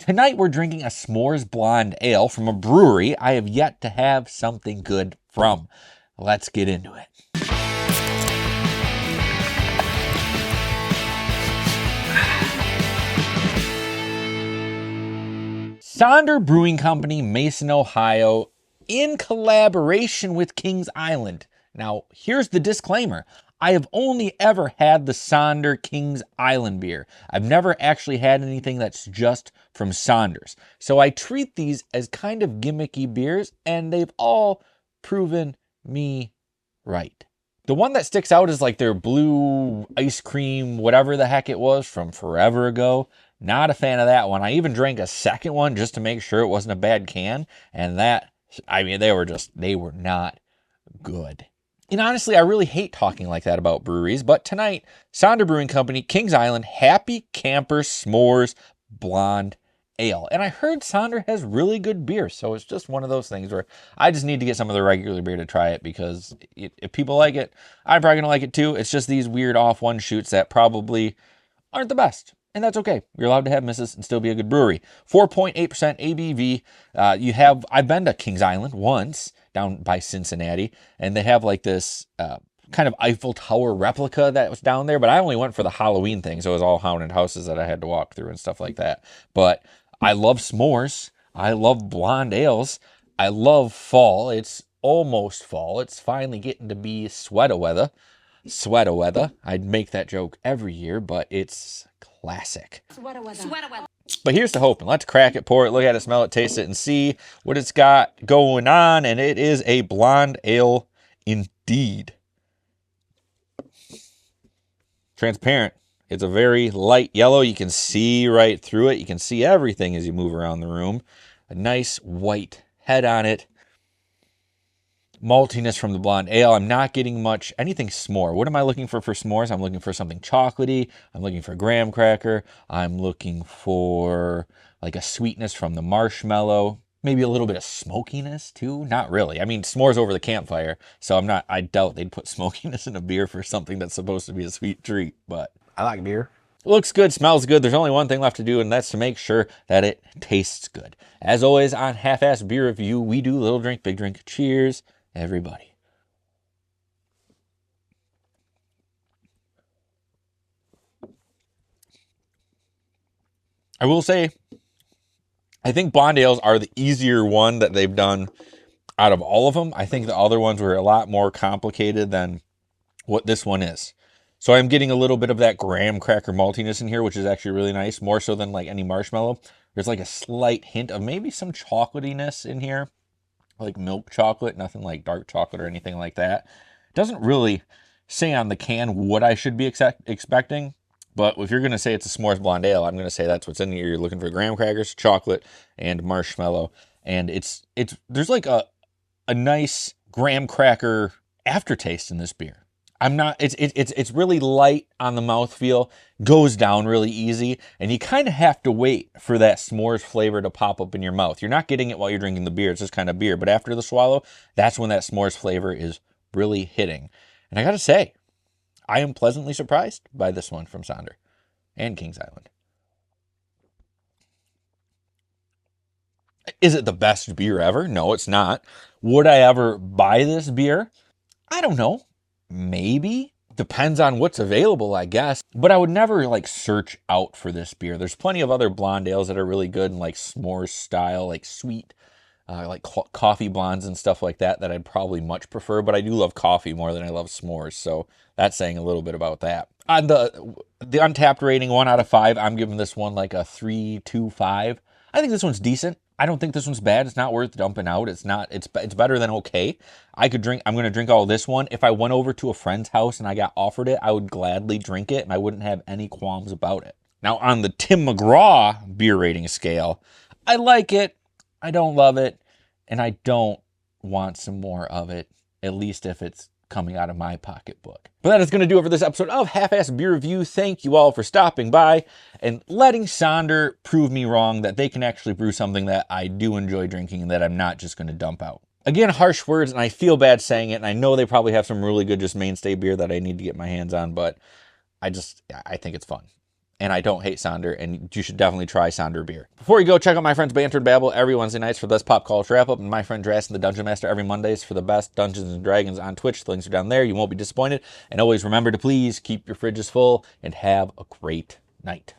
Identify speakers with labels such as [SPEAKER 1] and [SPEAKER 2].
[SPEAKER 1] Tonight we're drinking a s'mores blonde ale from a brewery I have yet to have something good from. Let's get into it. Sonder Brewing Company, Mason, Ohio, in collaboration with Kings Island. Now, here's the disclaimer. I have only ever had the Sonder Kings Island beer. I've never actually had anything that's just from Sonder's. So I treat these as kind of gimmicky beers, and they've all proven me right. The one that sticks out is like their blue ice cream, whatever the heck it was from forever ago. Not a fan of that one. I even drank a second one just to make sure it wasn't a bad can. And that, I mean, they were not good. And honestly, I really hate talking like that about breweries. But tonight, Sonder Brewing Company, Kings Island, Happy Camper S'mores Blonde Ale. And I heard Sonder has really good beer. So it's just one of those things where I just need to get some of the regular beer to try it, because if people like it, I'm probably going to like it too. It's just these weird off one shoots that probably aren't the best. And that's okay. You're allowed to have misses and still be a good brewery. 4.8% ABV. I've been to Kings Island once down by Cincinnati, and they have like this kind of Eiffel Tower replica that was down there, but I only went for the Halloween thing, so it was all haunted houses that I had to walk through and stuff like that. But I love s'mores. I love blonde ales. I love fall. It's almost fall. It's finally getting to be sweater weather. I'd make that joke every year, but it's classic. Sweater weather. But here's to hoping. Let's crack it, pour it, look at it, smell it, taste it, and see what it's got going on. And it is a blonde ale indeed. Transparent. It's a very light yellow. You can see right through it. You can see everything as you move around the room. A nice white head on it. Maltiness from the blonde ale. I'm not getting much anything s'more. What am I looking for s'mores? I'm looking for something chocolatey. I'm looking for graham cracker. I'm looking for like a sweetness from the marshmallow. Maybe a little bit of smokiness too. Not really. I mean, s'mores over the campfire. So I doubt they'd put smokiness in a beer for something that's supposed to be a sweet treat. But
[SPEAKER 2] I like beer.
[SPEAKER 1] Looks good, smells good. There's only one thing left to do, and that's to make sure that it tastes good. As always on Half-Ass Beer Review, we do little drink, big drink. Cheers, everybody. I will say, I think blonde ales are the easier one that they've done out of all of them. I think the other ones were a lot more complicated than what this one is. So I'm getting a little bit of that graham cracker maltiness in here, which is actually really nice, more so than like any marshmallow. There's like a slight hint of maybe some chocolatiness in here, like milk chocolate, nothing like dark chocolate or anything like that. Doesn't really say on the can what I should be expecting, but if you're going to say it's a s'mores blonde ale, I'm going to say that's what's in here. You're looking for graham crackers, chocolate, and marshmallow, and there's like a nice graham cracker aftertaste in this beer. It's really light on the mouthfeel, goes down really easy, and you kind of have to wait for that s'mores flavor to pop up in your mouth. You're not getting it while you're drinking the beer. It's just kind of beer, but after the swallow, that's when that s'mores flavor is really hitting. And I got to say, I am pleasantly surprised by this one from Sonder and Kings Island. Is it the best beer ever? No, it's not. Would I ever buy this beer? I don't know. Maybe. Depends on what's available, I guess. But I would never like search out for this beer. There's plenty of other blonde ales that are really good and like s'mores style, like sweet, like coffee blondes and stuff like that I'd probably much prefer. But I do love coffee more than I love s'mores. So that's saying a little bit about that. On the Untapped rating, 1 out of 5, I'm giving this one like a 3.25. I think this one's decent. I don't think this one's bad. It's not worth dumping out. It's better than okay. I'm going to drink all this one. If I went over to a friend's house and I got offered it, I would gladly drink it and I wouldn't have any qualms about it. Now on the Tim McGraw beer rating scale, I like it. I don't love it. And I don't want some more of it, at least if it's coming out of my pocketbook. But that is going to do it for this episode of Half-Ass Beer Review. Thank you all for stopping by and letting Sonder prove me wrong that they can actually brew something that I do enjoy drinking and that I'm not just going to dump out. Again, harsh words, and I feel bad saying it, and I know they probably have some really good just mainstay beer that I need to get my hands on, but I think it's fun. and I don't hate Sonder, and you should definitely try Sonder beer. Before you go, check out my friends Banter and Babble every Wednesday nights for the best pop culture wrap-up, and my friend Drastin the Dungeon Master every Mondays for the best Dungeons and Dragons on Twitch. The links are down there. You won't be disappointed. And always remember to please keep your fridges full and have a great night.